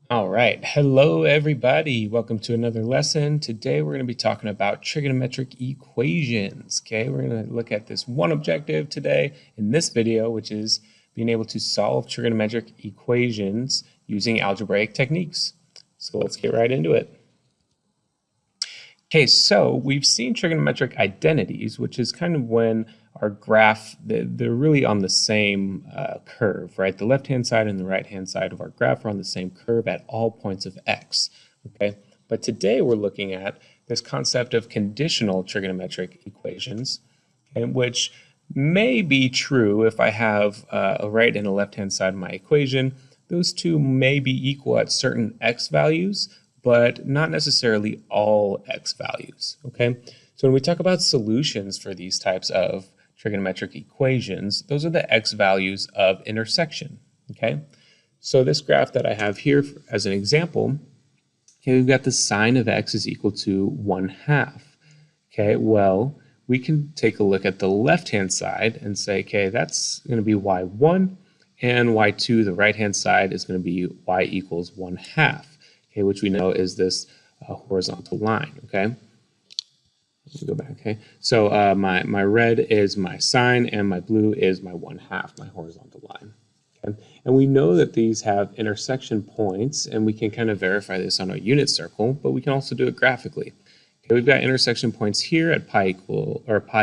All right, hello everybody. Welcome to another lesson. Today we're going to be talking about trigonometric equations. Okay, we're going to look at this one objective today in this video, which is being able to solve trigonometric equations using algebraic techniques. So let's get right into it. Okay, so we've seen trigonometric identities, which is kind of when our graph, they're really on the same curve, right? The left-hand side and the right-hand side of our graph are on the same curve at all points of x, okay? But today we're looking at this concept of conditional trigonometric equations, okay, which may be true if I have a right and a left-hand side of my equation. Those two may be equal at certain x values, but not necessarily all x values, okay? So when we talk about solutions for these types of trigonometric equations, those are the x values of intersection, okay? So this graph that I have here as an example, okay, we've got the sine of x is equal to 1/2, okay? Well, we can take a look at the left-hand side and say, okay, that's going to be y1, and y2, the right-hand side, is going to be y equals 1/2. Okay, which we know is this horizontal line, okay? Let's go back, okay? So my red is my sine, and my blue is my 1/2, my horizontal line. Okay? And we know that these have intersection points, and we can kind of verify this on a unit circle, but we can also do it graphically. Okay, we've got intersection points here at pi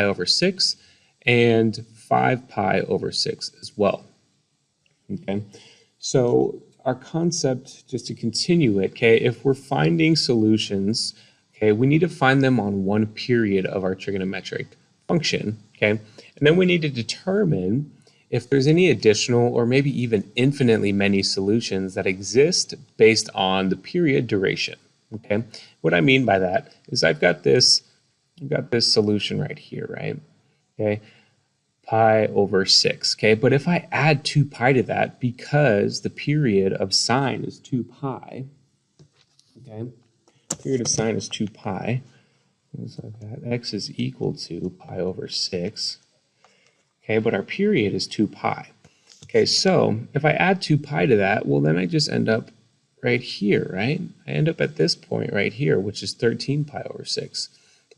over 6, and 5 pi over 6 as well. Okay, so our concept, just to continue it, okay, if we're finding solutions, okay, we need to find them on one period of our trigonometric function, okay, and then we need to determine if there's any additional or maybe even infinitely many solutions that exist based on the period duration, okay. What I mean by that is I've got this solution right here, right, okay, pi over 6, okay? But if I add 2 pi to that, because the period of sine is 2 pi, okay? Period of sine is 2 pi, so I've got x is equal to pi over 6, okay? But our period is 2 pi. Okay, so if I add 2 pi to that, well, then I just end up right here, right? I end up at this point right here, which is 13 pi over 6.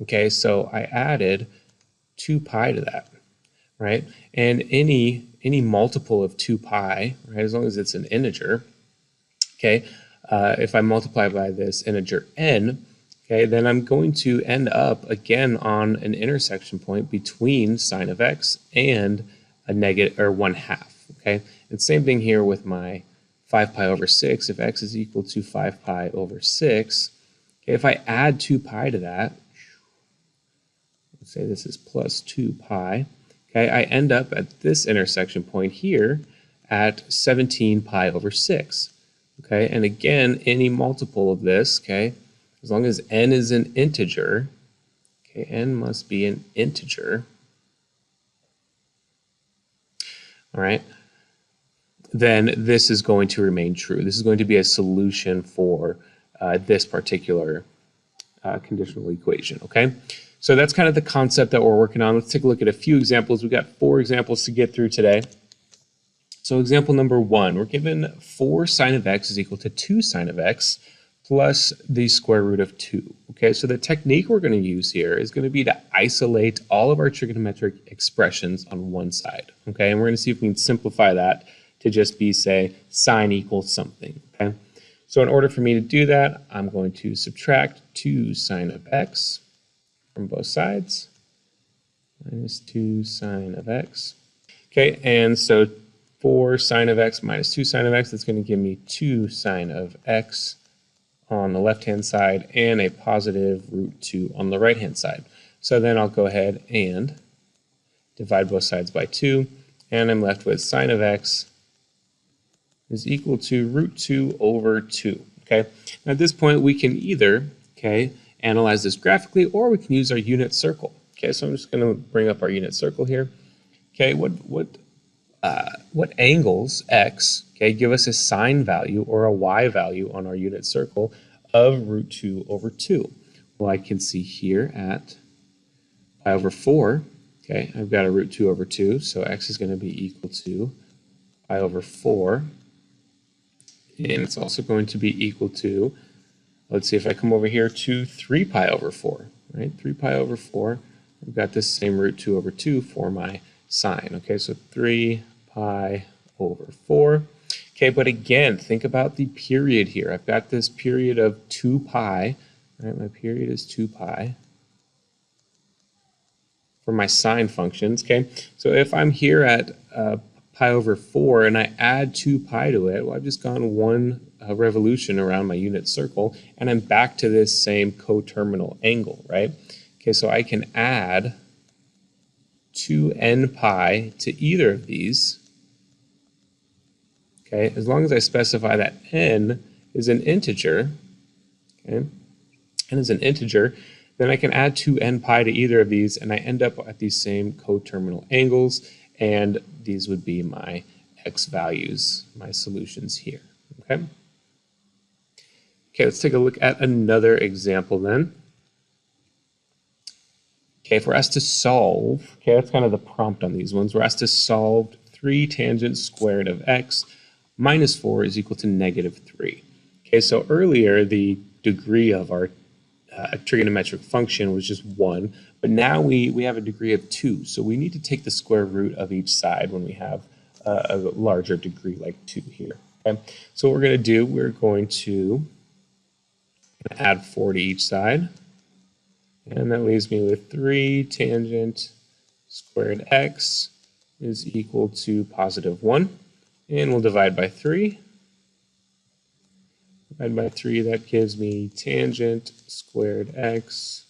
Okay, so I added 2 pi to that, right? And any multiple of 2 pi, right, as long as it's an integer, okay, if I multiply by this integer n, okay, then I'm going to end up again on an intersection point between sine of x and a negative or 1/2, okay? And same thing here with my 5 pi over 6. If x is equal to 5 pi over 6, okay, if I add 2 pi to that, let's say this is plus 2 pi, okay, I end up at this intersection point here at 17 pi over 6. Okay, and again, any multiple of this, okay, as long as n is an integer, okay, n must be an integer, all right, then this is going to remain true. This is going to be a solution for this particular conditional equation, okay? So that's kind of the concept that we're working on. Let's take a look at a few examples. We've got 4 examples to get through today. So example number 1, we're given 4 sine of x is equal to 2 sine of x plus the square root of 2. Okay, so the technique we're going to use here is going to be to isolate all of our trigonometric expressions on one side. Okay, and we're going to see if we can simplify that to just be, say, sine equals something. Okay, so in order for me to do that, I'm going to subtract 2 sine of x from both sides, minus 2 sine of x. Okay, and so 4 sine of x minus 2 sine of x, that's going to give me 2 sine of x on the left-hand side and a positive root 2 on the right-hand side. So then I'll go ahead and divide both sides by 2, and I'm left with sine of x is equal to root 2 over 2. Okay, now at this point we can either, okay, analyze this graphically, or we can use our unit circle. Okay, so I'm just going to bring up our unit circle here. Okay, what angles x, okay, give us a sine value or a y value on our unit circle of root 2 over 2? Well, I can see here at pi over 4, okay, I've got a root 2 over 2, so x is going to be equal to pi over 4 And it's also going to be equal to, let's see if I come over here to 3 pi over 4, right? 3 pi over 4, I've got this same root 2 over 2 for my sine. Okay, so 3 pi over 4. Okay, but again, think about the period here. I've got this period of 2 pi, right? My period is 2 pi for my sine functions, okay? So if I'm here at pi over 4 and I add 2 pi to it, well, I've just gone one revolution around my unit circle and I'm back to this same coterminal angle, right? Okay, so I can add 2n pi to either of these, okay, as long as I specify that n is an integer, okay, n is an integer, then I can add 2n pi to either of these and I end up at these same coterminal angles, and these would be my x values, my solutions here, okay? Okay, let's take a look at another example then. Okay, for us to solve, okay, that's kind of the prompt on these ones. We're asked to solve 3 tangent squared of x minus 4 is equal to negative 3. Okay, so earlier the degree of our trigonometric function was just 1, but now we have a degree of 2, so we need to take the square root of each side when we have a larger degree like 2 here. Okay, so what we're going to do, we're going to add 4 to each side, and that leaves me with 3 tangent squared x is equal to positive 1, and we'll divide by 3. Divide by 3, that gives me tangent squared x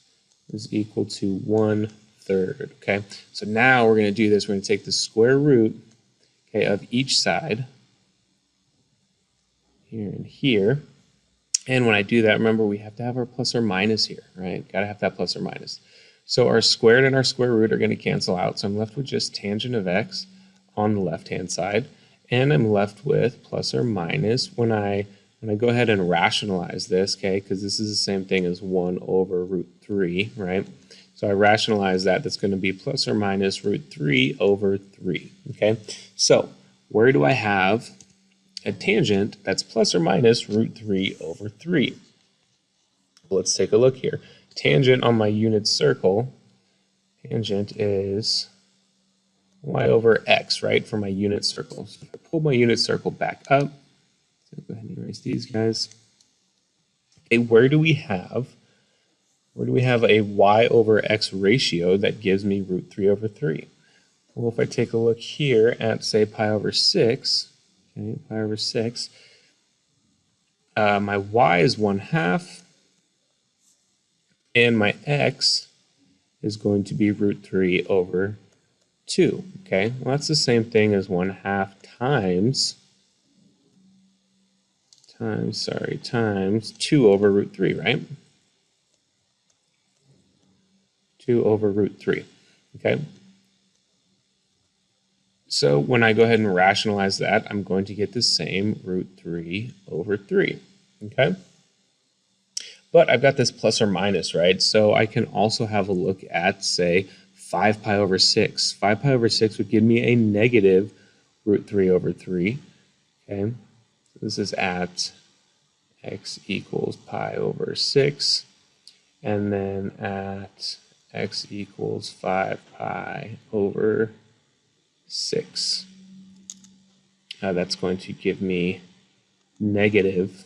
is equal to 1/3. Okay, so now we're going to do this. We're going to take the square root, okay, of each side, here and here. And when I do that, remember we have to have our plus or minus here, right? Got to have that plus or minus. So our squared and our square root are going to cancel out. So I'm left with just tangent of x on the left-hand side, and I'm left with plus or minus when I go ahead and rationalize this, okay, because this is the same thing as 1 over root 3, right? So I rationalize that. That's going to be plus or minus root 3 over 3, okay? So where do I have a tangent that's plus or minus root 3 over 3? Let's take a look here. Tangent on my unit circle, tangent is y over x, right, for my unit circle. So if I pull my unit circle back up, so go ahead and erase these guys. Okay, where do we have a y over x ratio that gives me root 3 over 3? Well, if I take a look here at, say, pi over 6, okay, pi over 6, my y is 1/2, and my x is going to be root 3 over 2, okay? Well, that's the same thing as 1/2 times 2 over root 3, right? 2 over root 3, okay? So when I go ahead and rationalize that, I'm going to get the same root 3 over 3, okay? But I've got this plus or minus, right? So I can also have a look at, say, 5 pi over 6. 5 pi over 6 would give me a negative root 3 over 3, okay? So this is at x equals pi over 6, and then at x equals 5 pi over 6. That's going to give me negative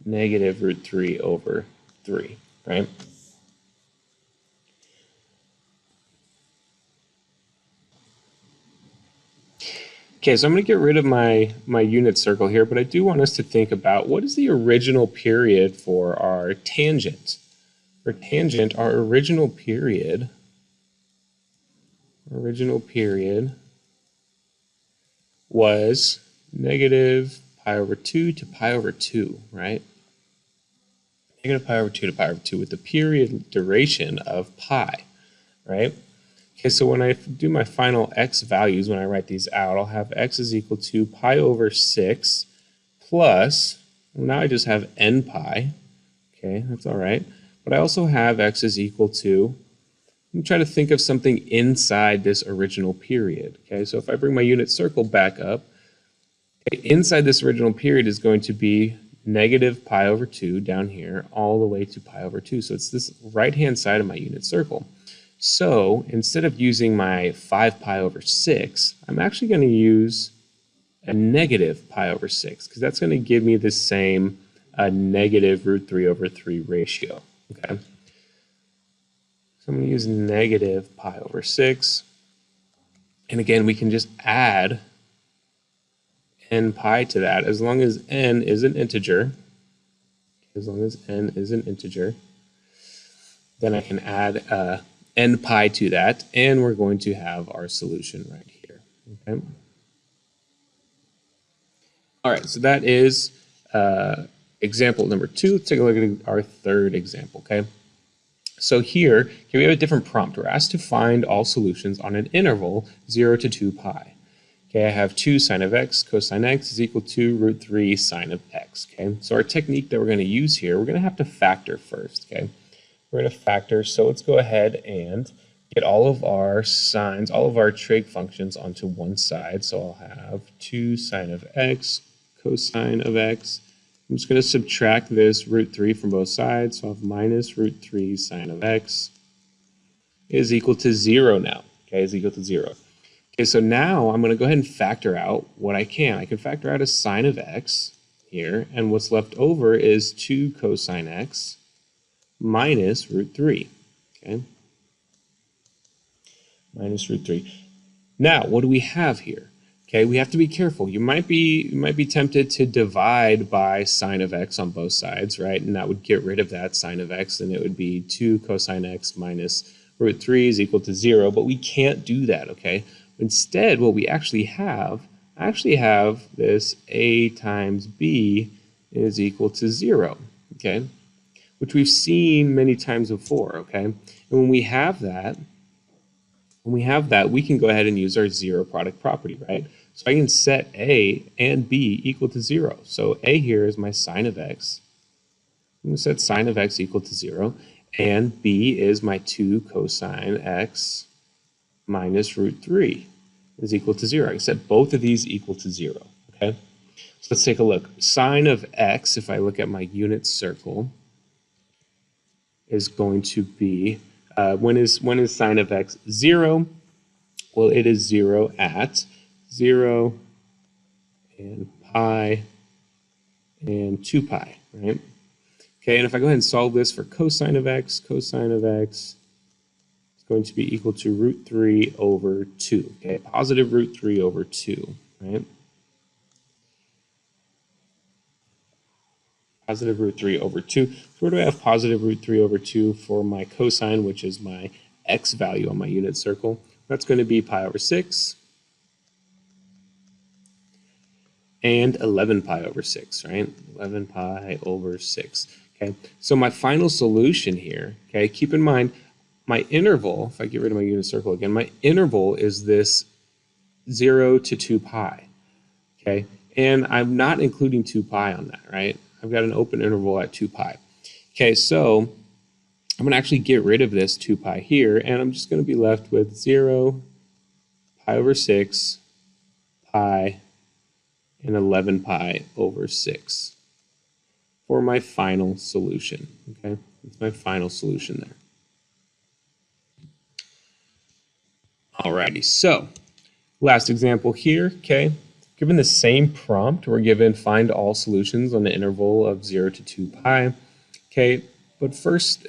root 3 over 3, right? Okay, so I'm going to get rid of my unit circle here, but I do want us to think about what is the original period for our tangent. For tangent, our original period was negative pi over 2 to pi over 2, right? Negative pi over 2 to pi over 2 with the period duration of pi, right? Okay, so when I do my final x values, when I write these out, I'll have x is equal to pi over 6 plus, well, now I just have n pi. Okay, that's all right. But I also have x is equal to, I'm trying to think of something inside this original period. Okay, so if I bring my unit circle back up, Okay, inside this original period is going to be negative pi over 2 down here all the way to pi over 2. So it's this right-hand side of my unit circle. So instead of using my 5 pi over 6, I'm actually going to use a negative pi over 6 because that's going to give me the same negative root 3 over 3 ratio. Okay, so I'm going to use negative pi over 6. And again, we can just add n pi to that as long as n is an integer. As long as n is an integer, then I can add n pi to that, and we're going to have our solution right here. Okay. All right, so that is example number 2. Let's take a look at our third example. Okay. So here, okay, we have a different prompt. We're asked to find all solutions on an interval 0 to 2 pi. Okay, I have 2 sine of x cosine x is equal to root 3 sine of x. Okay, so our technique that we're going to use here, we're going to have to factor first. Okay, we're going to factor. So let's go ahead and get all of our sines, all of our trig functions onto one side. So I'll have 2 sine of x cosine of x. I'm just going to subtract this root 3 from both sides. So I'll have minus root 3 sine of x is equal to 0 now. Okay, is equal to 0. Okay, so now I'm going to go ahead and factor out what I can. I can factor out a sine of x here, and what's left over is 2 cosine x minus root 3. Okay, minus root 3. Now, what do we have here? Okay, we have to be careful. You might be tempted to divide by sine of x on both sides, right? And that would get rid of that sine of x, and it would be 2 cosine x minus root 3 is equal to 0, but we can't do that, okay? Instead, what we actually have, this a times b is equal to 0, okay? Which we've seen many times before, okay? And when we have that, we can go ahead and use our zero product property, right? So I can set a and b equal to 0. So a here is my sine of x. I'm going to set sine of x equal to 0, and b is my 2 cosine x minus root 3 is equal to 0. I can set both of these equal to 0, okay? So let's take a look. Sine of x, if I look at my unit circle, is going to be, when is sine of x 0? Well, it is 0 at 0 and pi and 2 pi, right? Okay, and if I go ahead and solve this for cosine of x is going to be equal to root 3 over 2, okay? Positive root 3 over 2, right? Positive root 3 over 2. So where do I have positive root 3 over 2 for my cosine, which is my x value on my unit circle? That's going to be pi over 6 and 11 pi over 6, right? 11 pi over 6, okay? So my final solution here, okay, keep in mind, my interval, if I get rid of my unit circle again, my interval is this 0 to 2 pi, okay? And I'm not including 2 pi on that, right? I've got an open interval at 2 pi. Okay, so I'm going to actually get rid of this 2 pi here, and I'm just going to be left with 0, pi over 6, pi, and 11 pi over 6 for my final solution, okay? That's my final solution there. Alrighty, so last example here, okay? Given the same prompt, we're given find all solutions on the interval of 0 to 2 pi, okay? But first,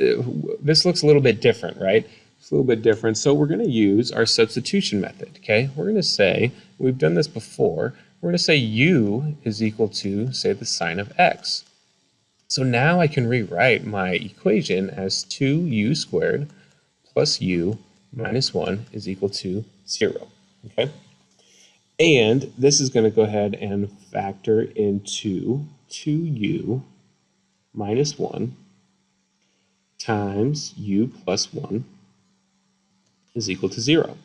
this looks a little bit different, right? It's a little bit different, so we're going to use our substitution method, okay? We're going to say, we've done this before, we're going to say u is equal to, say, the sine of x. So now I can rewrite my equation as 2u squared plus u minus 1 is equal to 0, okay? And this is going to go ahead and factor into 2u minus 1 times u plus 1 is equal to 0,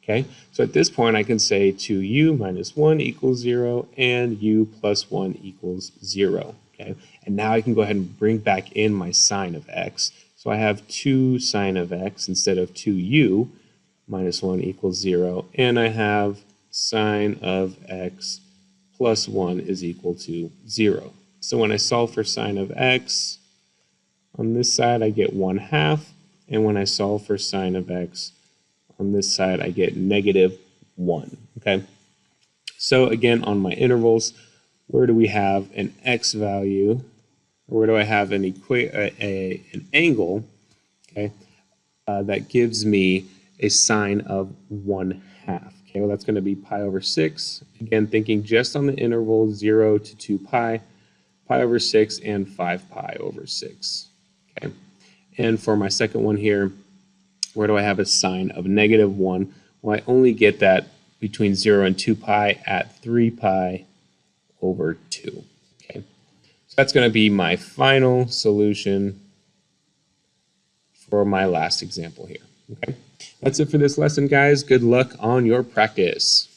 okay? So at this point, I can say 2u minus 1 equals 0 and u plus 1 equals 0, okay? And now I can go ahead and bring back in my sine of x. So I have 2 sine of x instead of 2u minus 1 equals 0, and I have sine of x plus 1 is equal to 0. So when I solve for sine of x, on this side I get 1/2, and when I solve for sine of x, on this side I get -1, okay? So again, on my intervals, where do we have an x value, or where do I have an angle, okay, that gives me a sine of 1/2? Okay, well that's going to be pi over 6. Again, thinking just on the interval 0 to 2 pi, pi over 6, and 5 pi over 6. Okay, and for my second one here, where do I have a sine of -1? Well, I only get that between 0 and 2 pi at 3 pi over 2. Okay, so that's going to be my final solution for my last example here. Okay, that's it for this lesson, guys. Good luck on your practice.